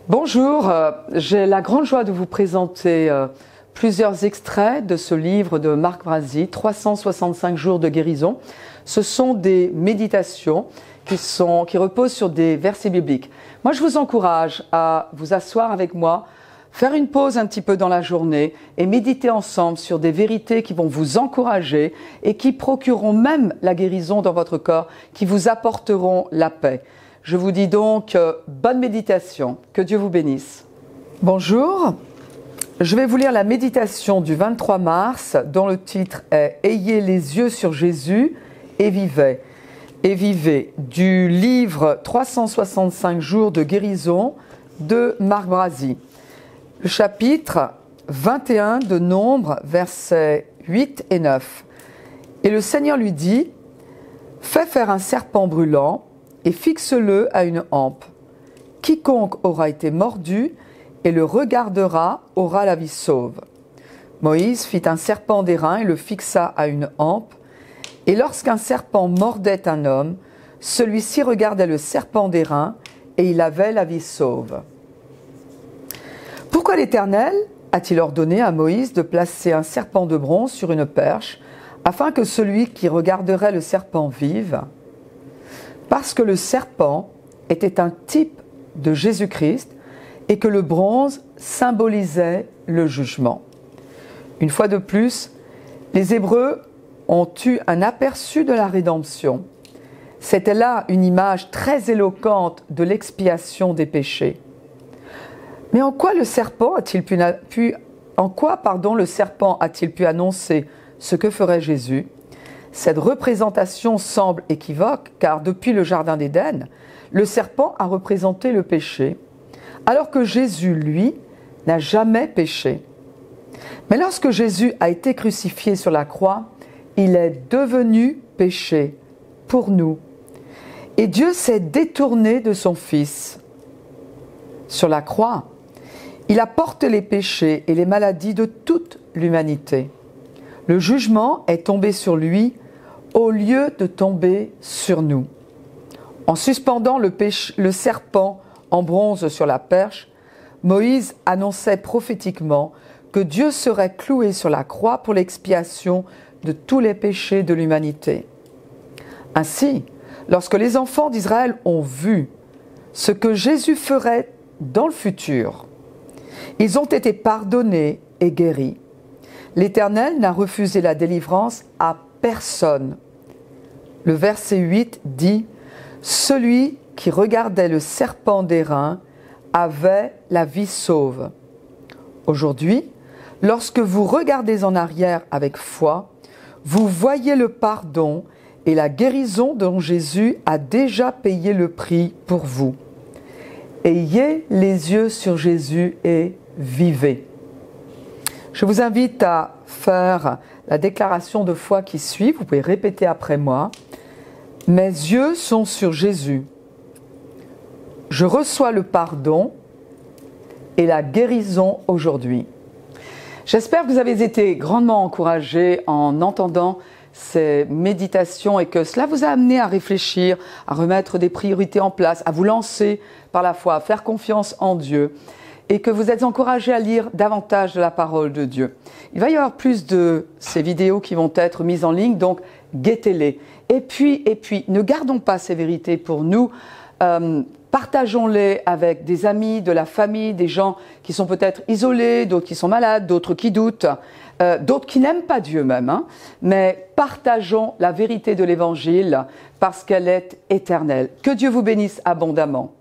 Bonjour, j'ai la grande joie de vous présenter plusieurs extraits de ce livre de Marc Brazzi, 365 jours de guérison. Ce sont des méditations qui reposent sur des versets bibliques. Moi, je vous encourage à vous asseoir avec moi, faire une pause un petit peu dans la journée et méditer ensemble sur des vérités qui vont vous encourager et qui procureront même la guérison dans votre corps, qui vous apporteront la paix. Je vous dis donc bonne méditation, que Dieu vous bénisse. Bonjour, je vais vous lire la méditation du 23 mars dont le titre est « Ayez les yeux sur Jésus et vivez ». Et vivez du livre 365 jours de guérison de Marc Brazzi. Le chapitre 21 de Nombre, versets 8 et 9. Et le Seigneur lui dit « Fais faire un serpent brûlant et fixe-le à une hampe. Quiconque aura été mordu et le regardera aura la vie sauve. » Moïse fit un serpent d'airain et le fixa à une hampe. Et lorsqu'un serpent mordait un homme, celui-ci regardait le serpent d'airain et il avait la vie sauve. Pourquoi l'Éternel a-t-il ordonné à Moïse de placer un serpent de bronze sur une perche, afin que celui qui regarderait le serpent vive? Parce que le serpent était un type de Jésus-Christ et que le bronze symbolisait le jugement. Une fois de plus, les Hébreux ont eu un aperçu de la rédemption. C'était là une image très éloquente de l'expiation des péchés. Mais en quoi le serpent a-t-il pu annoncer ce que ferait Jésus? Cette représentation semble équivoque, car depuis le Jardin d'Éden, le serpent a représenté le péché, alors que Jésus, lui, n'a jamais péché. Mais lorsque Jésus a été crucifié sur la croix, il est devenu péché pour nous. Et Dieu s'est détourné de son Fils. Sur la croix, il a porté les péchés et les maladies de toute l'humanité. Le jugement est tombé sur lui au lieu de tomber sur nous. En suspendant le serpent en bronze sur la perche, Moïse annonçait prophétiquement que Dieu serait cloué sur la croix pour l'expiation de tous les péchés de l'humanité. Ainsi, lorsque les enfants d'Israël ont vu ce que Jésus ferait dans le futur, ils ont été pardonnés et guéris. L'Éternel n'a refusé la délivrance à personne. Le verset 8 dit « Celui qui regardait le serpent d'airain avait la vie sauve. » Aujourd'hui, lorsque vous regardez en arrière avec foi, vous voyez le pardon et la guérison dont Jésus a déjà payé le prix pour vous. Ayez les yeux sur Jésus et vivez. Je vous invite à faire la déclaration de foi qui suit. Vous pouvez répéter après moi. Mes yeux sont sur Jésus. Je reçois le pardon et la guérison aujourd'hui. J'espère que vous avez été grandement encouragés en entendant ces méditations et que cela vous a amené à réfléchir, à remettre des priorités en place, à vous lancer par la foi, à faire confiance en Dieu. Et que vous êtes encouragés à lire davantage de la parole de Dieu. Il va y avoir plus de ces vidéos qui vont être mises en ligne, donc guettez-les. Et puis, ne gardons pas ces vérités pour nous, partageons-les avec des amis, de la famille, des gens qui sont peut-être isolés, d'autres qui sont malades, d'autres qui doutent, d'autres qui n'aiment pas Dieu même. Mais partageons la vérité de l'Évangile parce qu'elle est éternelle. Que Dieu vous bénisse abondamment.